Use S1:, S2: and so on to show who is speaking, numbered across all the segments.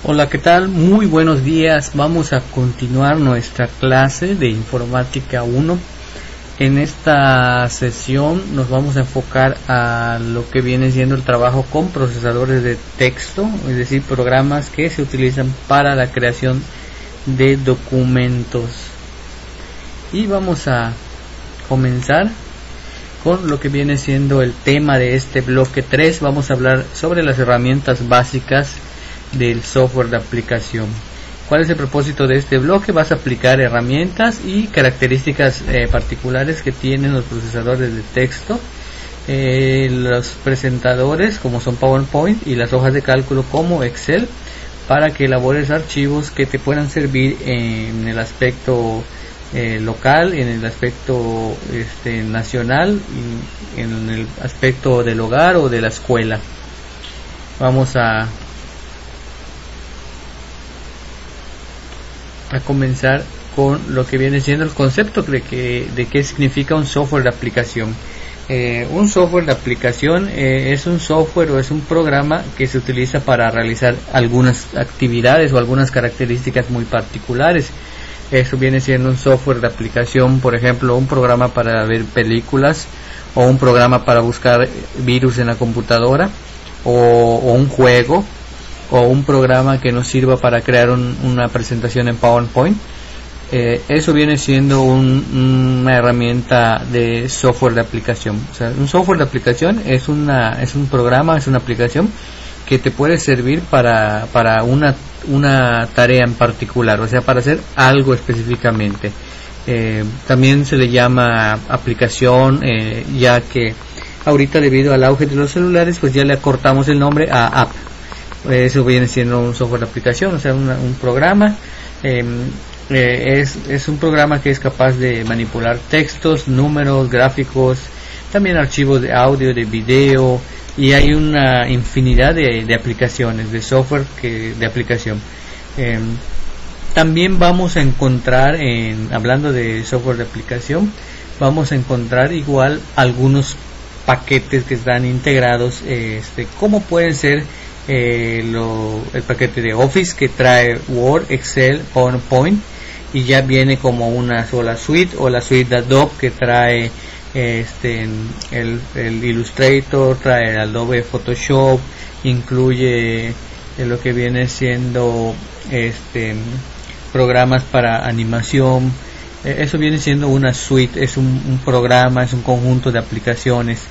S1: Hola, ¿qué tal? Muy buenos días. Vamos a continuar nuestra clase de Informática 1. En esta sesión nos vamos a enfocar a lo que viene siendo el trabajo con procesadores de texto, es decir, programas que se utilizan para la creación de documentos. Y vamos a comenzar con lo que viene siendo el tema de este bloque 3. Vamos a hablar sobre las herramientas básicas del software de aplicación. ¿Cuál es el propósito de este bloque? Vas a aplicar herramientas y características particulares que tienen los procesadores de texto, los presentadores como son PowerPoint y las hojas de cálculo como Excel, para que elabores archivos que te puedan servir en el aspecto local, en el aspecto nacional y en el aspecto del hogar o de la escuela. Vamos a comenzar con lo que viene siendo el concepto de qué significa un software de aplicación. Un software de aplicación es un software o es un programa que se utiliza para realizar algunas actividades o algunas características muy particulares. Eso viene siendo un software de aplicación, por ejemplo, un programa para ver películas, o un programa para buscar virus en la computadora, o un juego, o un programa que nos sirva para crear una presentación en PowerPoint. Eso viene siendo una herramienta de software de aplicación. O sea, un software de aplicación es un programa, es una aplicación que te puede servir para una tarea en particular, o sea, para hacer algo específicamente. También se le llama aplicación, ya que ahorita, debido al auge de los celulares, pues ya le acortamos el nombre a app. Eso viene siendo un software de aplicación, o sea, un programa. Es un programa que es capaz de manipular textos, números, gráficos, también archivos de audio, de video, y hay una infinidad de aplicaciones, de software de aplicación. También vamos a encontrar, hablando de software de aplicación, vamos a encontrar igual algunos paquetes que están integrados, como pueden ser el paquete de Office, que trae Word, Excel, PowerPoint, y ya viene como una sola suite, o la suite de Adobe, que trae el Illustrator, trae el Adobe Photoshop, incluye lo que viene siendo programas para animación. Eso viene siendo una suite, es un programa, es un conjunto de aplicaciones.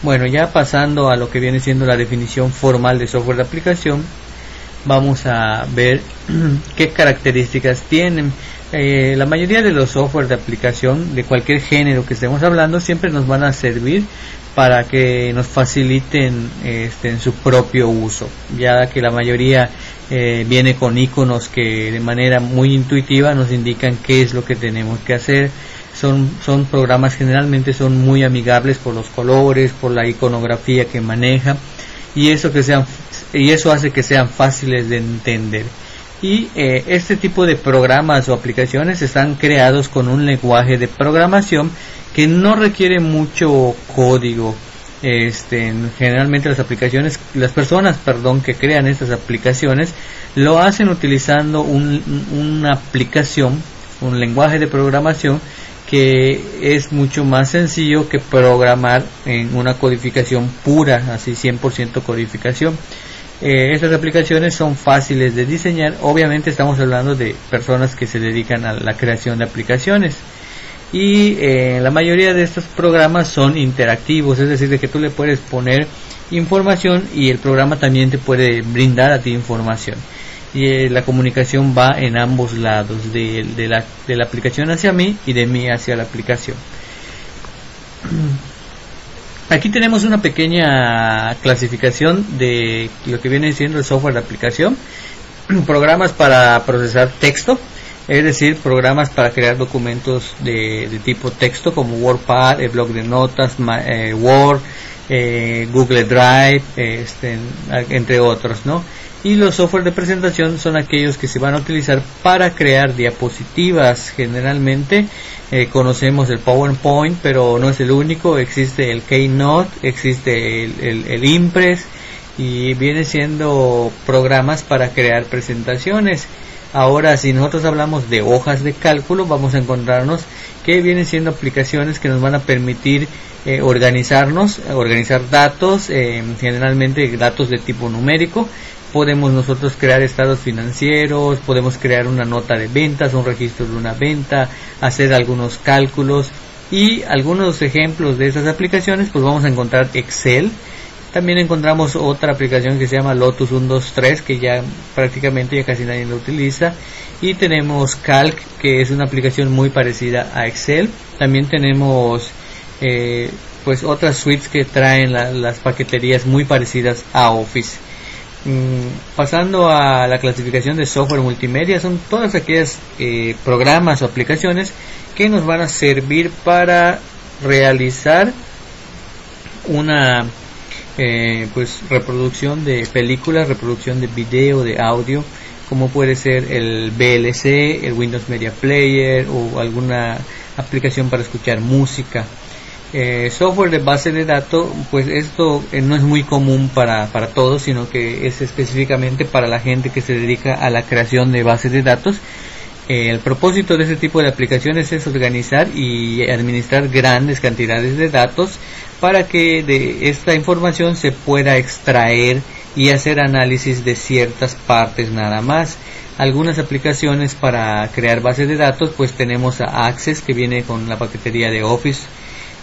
S1: Bueno, ya pasando a lo que viene siendo la definición formal de software de aplicación, vamos a ver qué características tienen. La mayoría de los software de aplicación de cualquier género que estemos hablando siempre nos van a servir para que nos faciliten en su propio uso, ya que la mayoría viene con iconos que de manera muy intuitiva nos indican qué es lo que tenemos que hacer. Son programas, generalmente son muy amigables por los colores, por la iconografía que maneja, y eso hace que sean fáciles de entender. Y este tipo de programas o aplicaciones están creados con un lenguaje de programación que no requiere mucho código. Generalmente las personas que crean estas aplicaciones lo hacen utilizando una aplicación, un lenguaje de programación que es mucho más sencillo que programar en una codificación pura, así 100% codificación. Estas aplicaciones son fáciles de diseñar. Obviamente estamos hablando de personas que se dedican a la creación de aplicaciones, y la mayoría de estos programas son interactivos, es decir, de que tú le puedes poner información y el programa también te puede brindar a ti información, y la comunicación va en ambos lados, de la aplicación hacia mí y de mí hacia la aplicación. Aquí tenemos una pequeña clasificación de lo que viene siendo el software de aplicación. Programas para procesar texto, es decir, programas para crear documentos de tipo texto como WordPad, el blog de notas, Word, Google Drive, entre otros, ¿no? Y los software de presentación son aquellos que se van a utilizar para crear diapositivas. Generalmente conocemos el PowerPoint, pero no es el único. Existe el Keynote, existe el Impress, y viene siendo programas para crear presentaciones. Ahora, si nosotros hablamos de hojas de cálculo, vamos a encontrarnos que vienen siendo aplicaciones que nos van a permitir organizar datos, generalmente datos de tipo numérico. Podemos nosotros crear estados financieros, podemos crear una nota de ventas, un registro de una venta, hacer algunos cálculos, y algunos ejemplos de esas aplicaciones pues vamos a encontrar Excel. También encontramos otra aplicación que se llama Lotus 123, que ya prácticamente ya casi nadie lo utiliza, y tenemos Calc, que es una aplicación muy parecida a Excel. También tenemos pues otras suites que traen las paqueterías muy parecidas a Office. Pasando a la clasificación de software multimedia, son todas aquellas programas o aplicaciones que nos van a servir para realizar una pues reproducción de películas, reproducción de video, de audio, como puede ser el VLC, el Windows Media Player o alguna aplicación para escuchar música. Software de base de datos, pues esto no es muy común para todos, sino que es específicamente para la gente que se dedica a la creación de bases de datos. El propósito de este tipo de aplicaciones es organizar y administrar grandes cantidades de datos para que de esta información se pueda extraer y hacer análisis de ciertas partes nada más. Algunas aplicaciones para crear bases de datos, pues tenemos a Access, que viene con la paquetería de Office,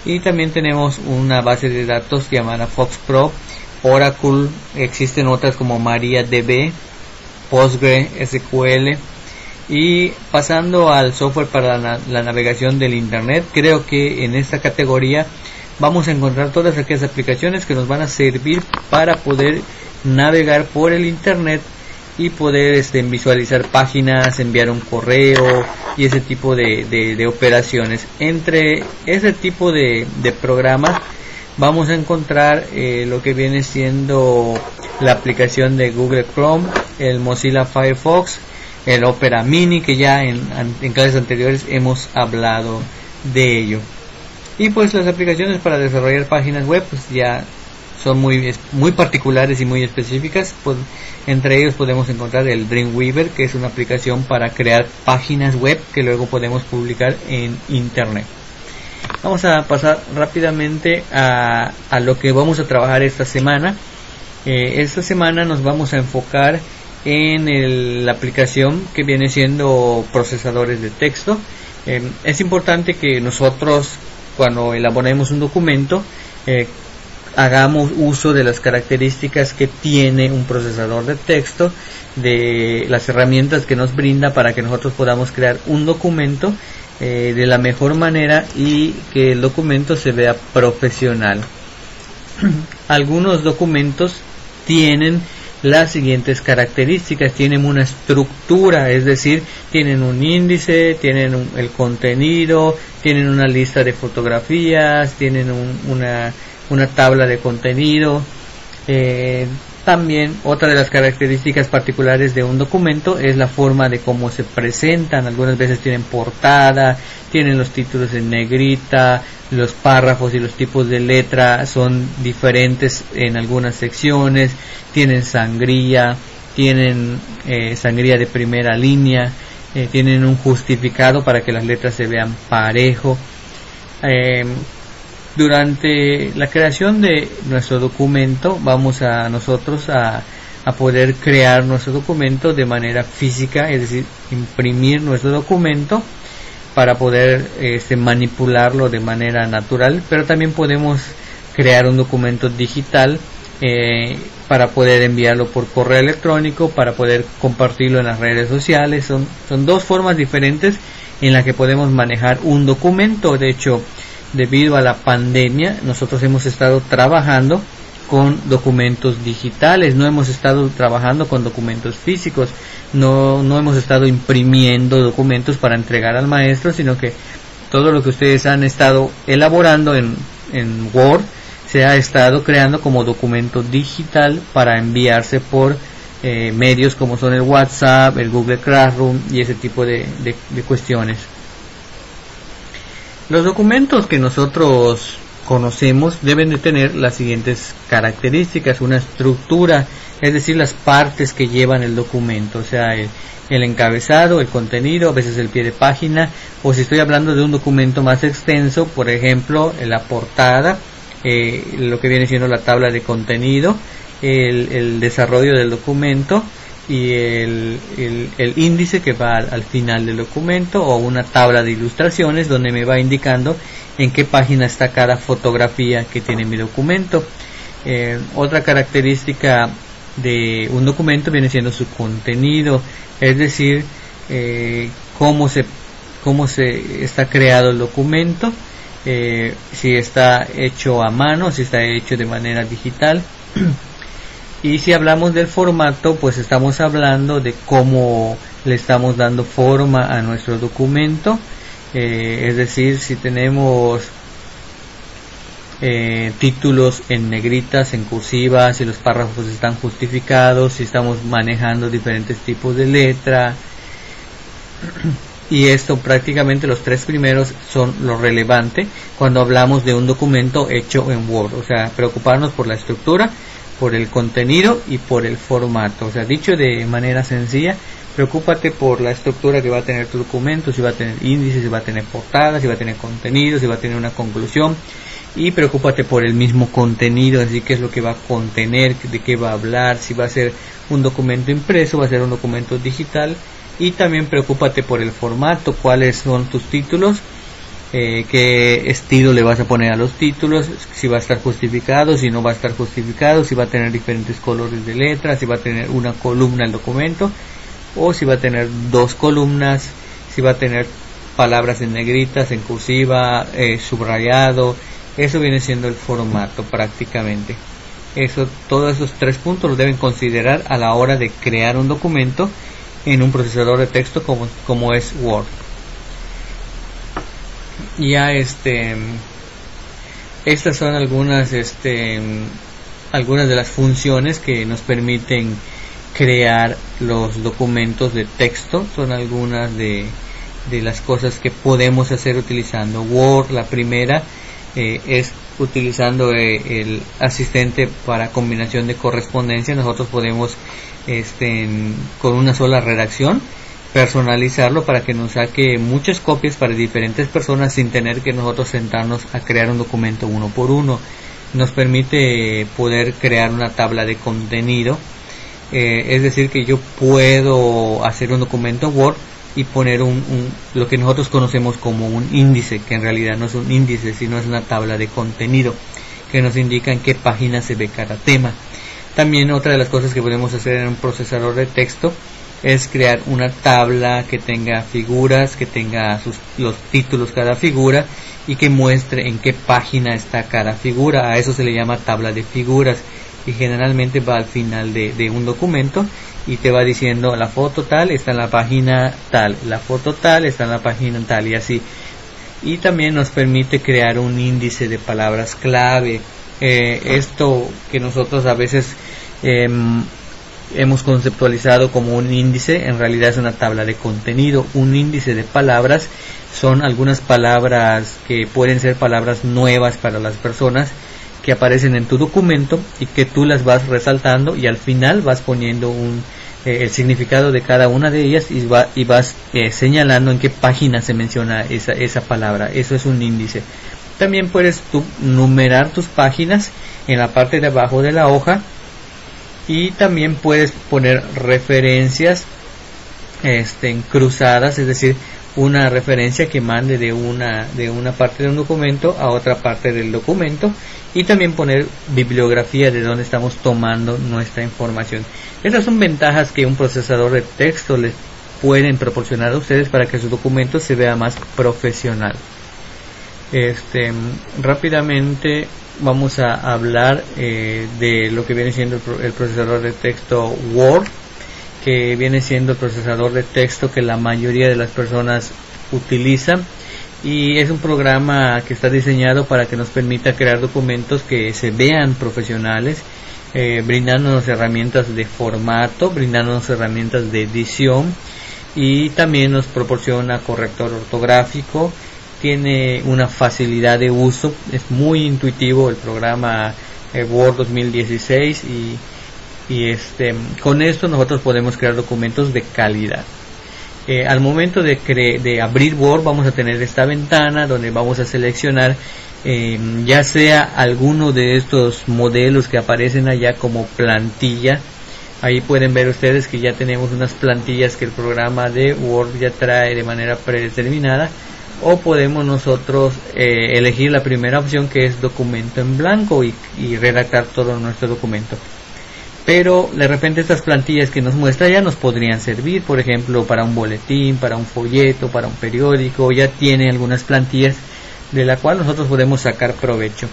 S1: y también tenemos una base de datos llamada FoxPro, Oracle, existen otras como MariaDB, PostgreSQL. Y pasando al software para la navegación del Internet, creo que en esta categoría vamos a encontrar todas aquellas aplicaciones que nos van a servir para poder navegar por el Internet y poder visualizar páginas, enviar un correo y ese tipo de operaciones. Entre ese tipo de programas vamos a encontrar lo que viene siendo la aplicación de Google Chrome, el Mozilla Firefox, el Opera Mini, que ya en clases anteriores hemos hablado de ello. Y pues las aplicaciones para desarrollar páginas web pues ya son muy particulares y muy específicas. Pues, entre ellos podemos encontrar el Dreamweaver, que es una aplicación para crear páginas web que luego podemos publicar en Internet. Vamos a pasar rápidamente a lo que vamos a trabajar esta semana. Esta semana nos vamos a enfocar en la aplicación que viene siendo procesadores de texto. Es importante que nosotros, cuando elaboremos un documento, hagamos uso de las características que tiene un procesador de texto, de las herramientas que nos brinda para que nosotros podamos crear un documento de la mejor manera y que el documento se vea profesional. Algunos documentos tienen las siguientes características: tienen una estructura, es decir, tienen un índice, tienen el contenido, tienen una lista de fotografías, tienen una tabla de contenido. También otra de las características particulares de un documento es la forma de cómo se presentan. Algunas veces tienen portada, tienen los títulos en negrita, los párrafos y los tipos de letra son diferentes en algunas secciones, tienen sangría, tienen sangría de primera línea, tienen un justificado para que las letras se vean parejo. Durante la creación de nuestro documento vamos a nosotros a poder crear nuestro documento de manera física, es decir, imprimir nuestro documento para poder manipularlo de manera natural, pero también podemos crear un documento digital para poder enviarlo por correo electrónico, para poder compartirlo en las redes sociales. Son dos formas diferentes en las que podemos manejar un documento. De hecho, debido a la pandemia, nosotros hemos estado trabajando con documentos digitales, no hemos estado trabajando con documentos físicos, no hemos estado imprimiendo documentos para entregar al maestro, sino que todo lo que ustedes han estado elaborando en Word se ha estado creando como documento digital para enviarse por medios como son el WhatsApp, el Google Classroom y ese tipo de cuestiones. Los documentos que nosotros conocemos deben de tener las siguientes características: una estructura, es decir, las partes que llevan el documento, o sea, el encabezado, el contenido, a veces el pie de página, o si estoy hablando de un documento más extenso, por ejemplo, la portada, lo que viene siendo la tabla de contenido, el desarrollo del documento y el índice que va al final del documento, o una tabla de ilustraciones donde me va indicando en qué página está cada fotografía que tiene mi documento. Otra característica de un documento viene siendo su contenido, es decir, cómo se está creado el documento, si está hecho a mano, si está hecho de manera digital. Y si hablamos del formato, pues estamos hablando de cómo le estamos dando forma a nuestro documento, es decir, si tenemos títulos en negritas, en cursiva, si los párrafos están justificados, si estamos manejando diferentes tipos de letra. Y esto, prácticamente los tres primeros son lo relevante cuando hablamos de un documento hecho en Word, o sea, preocuparnos por la estructura, por el contenido y por el formato. O sea, dicho de manera sencilla, preocúpate por la estructura que va a tener tu documento, si va a tener índices, si va a tener portadas, si va a tener contenido, si va a tener una conclusión, y preocúpate por el mismo contenido, así que es lo que va a contener, de qué va a hablar, si va a ser un documento impreso, va a ser un documento digital. Y también preocúpate por el formato, cuáles son tus títulos, qué estilo le vas a poner a los títulos, si va a estar justificado, si no va a estar justificado, si va a tener diferentes colores de letras, si va a tener una columna el documento, o si va a tener dos columnas, si va a tener palabras en negritas, en cursiva, subrayado. Eso viene siendo el formato prácticamente. Todos esos tres puntos los deben considerar a la hora de crear un documento en un procesador de texto como es Word. Ya estas son algunas de las funciones que nos permiten crear los documentos de texto. Son algunas de las cosas que podemos hacer utilizando Word. La primera es utilizando el asistente para combinación de correspondencia. Nosotros podemos con una sola redacción personalizarlo para que nos saque muchas copias para diferentes personas sin tener que nosotros sentarnos a crear un documento uno por uno. Nos permite poder crear una tabla de contenido, es decir, que yo puedo hacer un documento Word y poner lo que nosotros conocemos como un índice, que en realidad no es un índice, sino es una tabla de contenido que nos indica en qué página se ve cada tema. También otra de las cosas que podemos hacer en un procesador de texto es crear una tabla que tenga figuras, que tenga los títulos cada figura y que muestre en qué página está cada figura. A eso se le llama tabla de figuras, y generalmente va al final de un documento y te va diciendo la foto tal está en la página tal, la foto tal está en la página tal, y así. Y también nos permite crear un índice de palabras clave. Esto que nosotros a veces hemos conceptualizado como un índice, en realidad es una tabla de contenido. Un índice de palabras son algunas palabras que pueden ser palabras nuevas para las personas, que aparecen en tu documento y que tú las vas resaltando, y al final vas poniendo el significado de cada una de ellas y vas señalando en qué página se menciona esa palabra. Eso es un índice. También puedes tú numerar tus páginas en la parte de abajo de la hoja, y también puedes poner referencias cruzadas, es decir, una referencia que mande de una parte de un documento a otra parte del documento, y también poner bibliografía de donde estamos tomando nuestra información. Estas son ventajas que un procesador de texto les pueden proporcionar a ustedes para que su documento se vea más profesional. Rápidamente vamos a hablar de lo que viene siendo el procesador de texto Word, que viene siendo el procesador de texto que la mayoría de las personas utilizan, y es un programa que está diseñado para que nos permita crear documentos que se vean profesionales, brindándonos herramientas de formato, brindándonos herramientas de edición, y también nos proporciona corrector ortográfico, tiene una facilidad de uso, es muy intuitivo el programa Word 2016 y con esto nosotros podemos crear documentos de calidad. Al momento de abrir Word vamos a tener esta ventana donde vamos a seleccionar ya sea alguno de estos modelos que aparecen allá como plantilla. Ahí pueden ver ustedes que ya tenemos unas plantillas que el programa de Word ya trae de manera predeterminada, o podemos nosotros elegir la primera opción, que es documento en blanco, y redactar todo nuestro documento. Pero de repente estas plantillas que nos muestra ya nos podrían servir, por ejemplo, para un boletín, para un folleto, para un periódico. Ya tiene algunas plantillas de la cual nosotros podemos sacar provecho.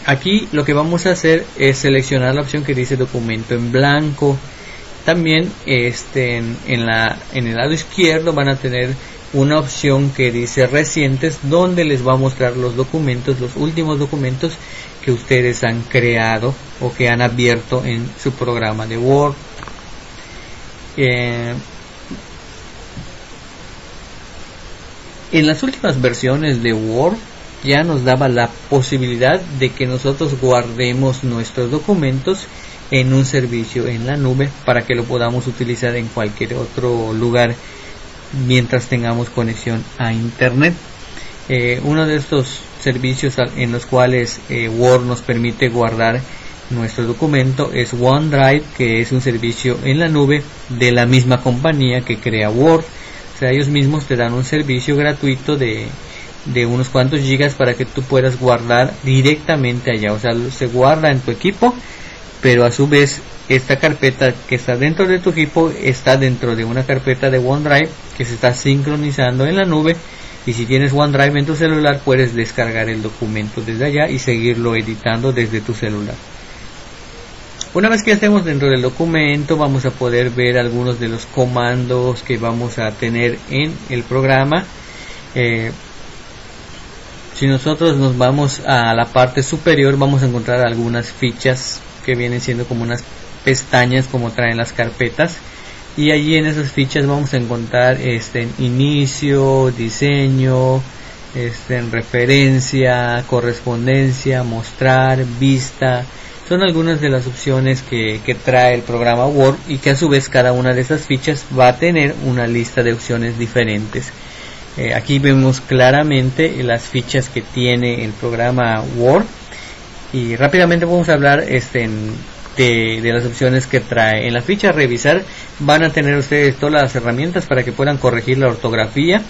S1: Aquí lo que vamos a hacer es seleccionar la opción que dice documento en blanco. También en el lado izquierdo van a tener una opción que dice recientes, donde les va a mostrar los documentos, los últimos documentos que ustedes han creado o que han abierto en su programa de Word. En las últimas versiones de Word ya nos daba la posibilidad de que nosotros guardemos nuestros documentos en un servicio en la nube para que lo podamos utilizar en cualquier otro lugar mientras tengamos conexión a internet. Uno de estos servicios en los cuales Word nos permite guardar nuestro documento es OneDrive, que es un servicio en la nube de la misma compañía que crea Word. O sea, ellos mismos te dan un servicio gratuito de unos cuantos gigas para que tú puedas guardar directamente allá. O sea, se guarda en tu equipo, pero a su vez esta carpeta que está dentro de tu equipo está dentro de una carpeta de OneDrive que se está sincronizando en la nube. Y si tienes OneDrive en tu celular, puedes descargar el documento desde allá y seguirlo editando desde tu celular. Una vez que estemos dentro del documento, vamos a poder ver algunos de los comandos que vamos a tener en el programa. Si nosotros nos vamos a la parte superior, vamos a encontrar algunas fichas que vienen siendo como unas pestañas como traen las carpetas, y allí en esas fichas vamos a encontrar inicio, diseño, referencia, correspondencia, mostrar, vista. Son algunas de las opciones que trae el programa Word, y que a su vez cada una de esas fichas va a tener una lista de opciones diferentes. Aquí vemos claramente las fichas que tiene el programa Word, y rápidamente vamos a hablar de las opciones que trae. En la ficha revisar van a tener ustedes todas las herramientas para que puedan corregir la ortografía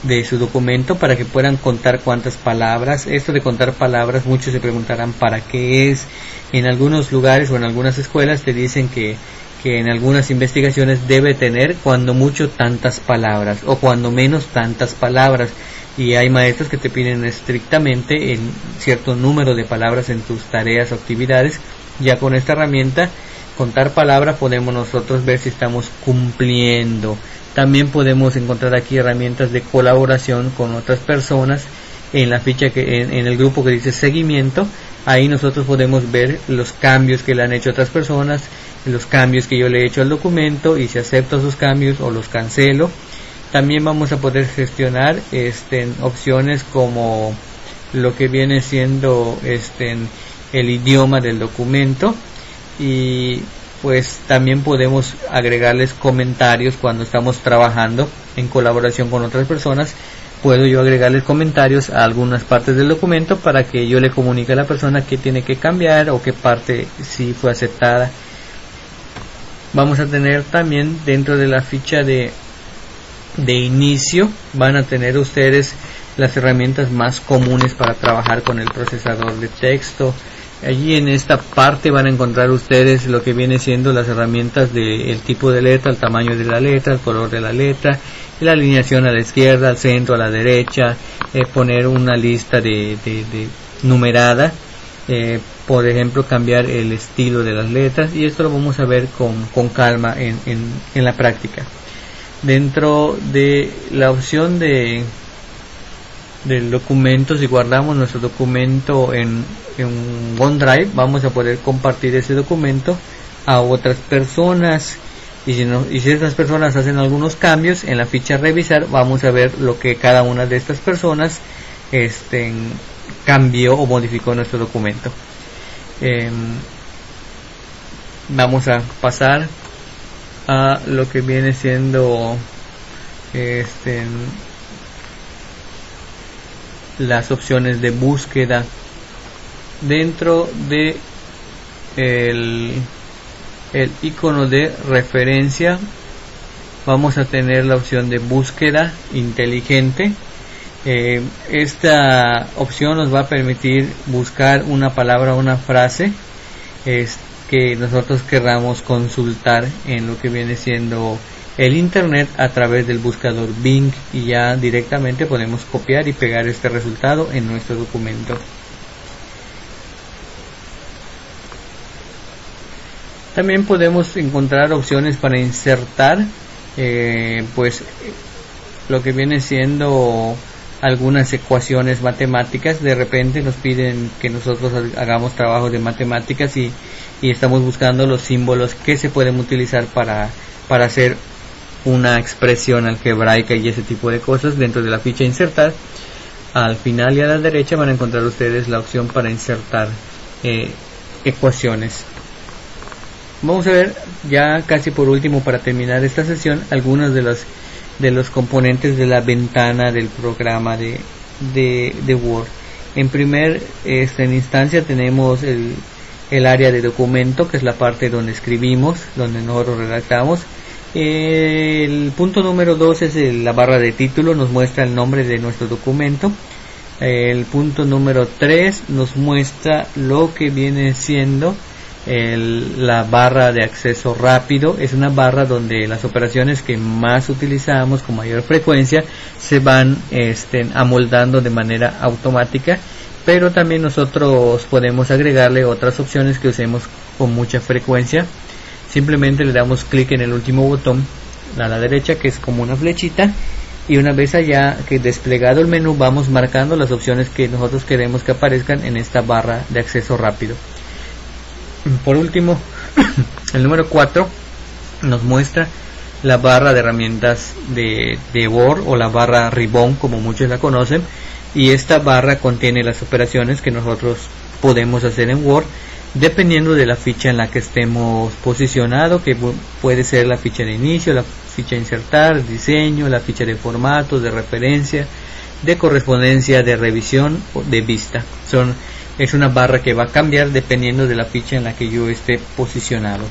S1: de su documento, para que puedan contar cuántas palabras. Esto de contar palabras, muchos se preguntarán para qué es. En algunos lugares o en algunas escuelas te dicen que en algunas investigaciones debe tener cuando mucho tantas palabras o cuando menos tantas palabras, y hay maestros que te piden estrictamente en cierto número de palabras en tus tareas o actividades. Ya con esta herramienta contar palabras podemos nosotros ver si estamos cumpliendo. También podemos encontrar aquí herramientas de colaboración con otras personas. En la ficha en el grupo que dice seguimiento, ahí nosotros podemos ver los cambios que le han hecho otras personas, los cambios que yo le he hecho al documento, y si acepto esos cambios o los cancelo. También vamos a poder gestionar opciones como lo que viene siendo el idioma del documento, y pues también podemos agregarles comentarios cuando estamos trabajando en colaboración con otras personas. Puedo yo agregarles comentarios a algunas partes del documento para que yo le comunique a la persona qué tiene que cambiar o qué parte sí fue aceptada. Vamos a tener también dentro de la ficha de inicio, van a tener ustedes las herramientas más comunes para trabajar con el procesador de texto. Allí en esta parte van a encontrar ustedes lo que viene siendo las herramientas del tipo de letra, el tamaño de la letra, el color de la letra, la alineación a la izquierda, al centro, a la derecha, poner una lista de numerada, por ejemplo cambiar el estilo de las letras, y esto lo vamos a ver con calma en la práctica. Dentro de la opción del documento, si guardamos nuestro documento en OneDrive, vamos a poder compartir ese documento a otras personas. y si estas personas hacen algunos cambios en la ficha revisar, vamos a ver lo que cada una de estas personas cambió o modificó en nuestro documento. Vamos a pasar a lo que viene siendo las opciones de búsqueda. Dentro de el icono de referencia vamos a tener la opción de búsqueda inteligente. Esta opción nos va a permitir buscar una palabra o una frase que nosotros querramos consultar en lo que viene siendo el internet a través del buscador Bing, y ya directamente podemos copiar y pegar este resultado en nuestro documento. También podemos encontrar opciones para insertar pues lo que viene siendo algunas ecuaciones matemáticas. De repente nos piden que nosotros hagamos trabajos de matemáticas y estamos buscando los símbolos que se pueden utilizar para hacer una expresión algebraica y ese tipo de cosas. Dentro de la ficha insertar, al final y a la derecha van a encontrar ustedes la opción para insertar ecuaciones. Vamos a ver ya casi por último, para terminar esta sesión, algunos de los componentes de la ventana del programa de Word. En primer instancia tenemos el área de documento, que es la parte donde escribimos, donde nosotros redactamos. El punto número 2 es la barra de título, nos muestra el nombre de nuestro documento. El punto número 3 nos muestra lo que viene siendo la barra de acceso rápido. Es una barra donde las operaciones que más utilizamos con mayor frecuencia se van amoldando de manera automática, pero también nosotros podemos agregarle otras opciones que usemos con mucha frecuencia. Simplemente le damos clic en el último botón a la derecha, que es como una flechita, y una vez allá que desplegado el menú, vamos marcando las opciones que nosotros queremos que aparezcan en esta barra de acceso rápido. Por último, el número 4 nos muestra la barra de herramientas de Word, o la barra Ribbon como muchos la conocen, y esta barra contiene las operaciones que nosotros podemos hacer en Word dependiendo de la ficha en la que estemos posicionados, que puede ser la ficha de inicio, la ficha de insertar, diseño, la ficha de formatos, de referencia, de correspondencia, de revisión o de vista. Es una barra que va a cambiar dependiendo de la ficha en la que yo esté posicionado.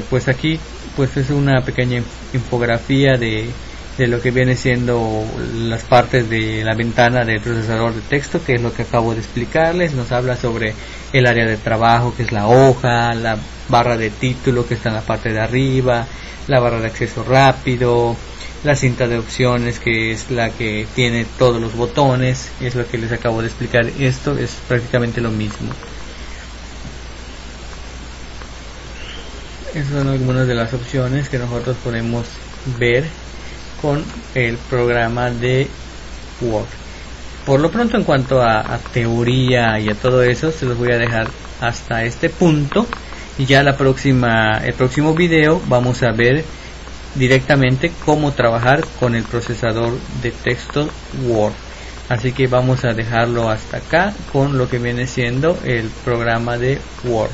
S1: Pues aquí pues es una pequeña infografía de lo que viene siendo las partes de la ventana del procesador de texto, que es lo que acabo de explicarles. Nos habla sobre el área de trabajo, que es la hoja, la barra de título, que está en la parte de arriba, la barra de acceso rápido, la cinta de opciones, que es la que tiene todos los botones. Es lo que les acabo de explicar. Esto es prácticamente lo mismo. Esas son algunas de las opciones que nosotros podemos ver con el programa de Word. Por lo pronto, en cuanto a teoría y a todo eso, se los voy a dejar hasta este punto, y ya el próximo video vamos a ver directamente cómo trabajar con el procesador de texto Word. Así que vamos a dejarlo hasta acá con lo que viene siendo el programa de Word.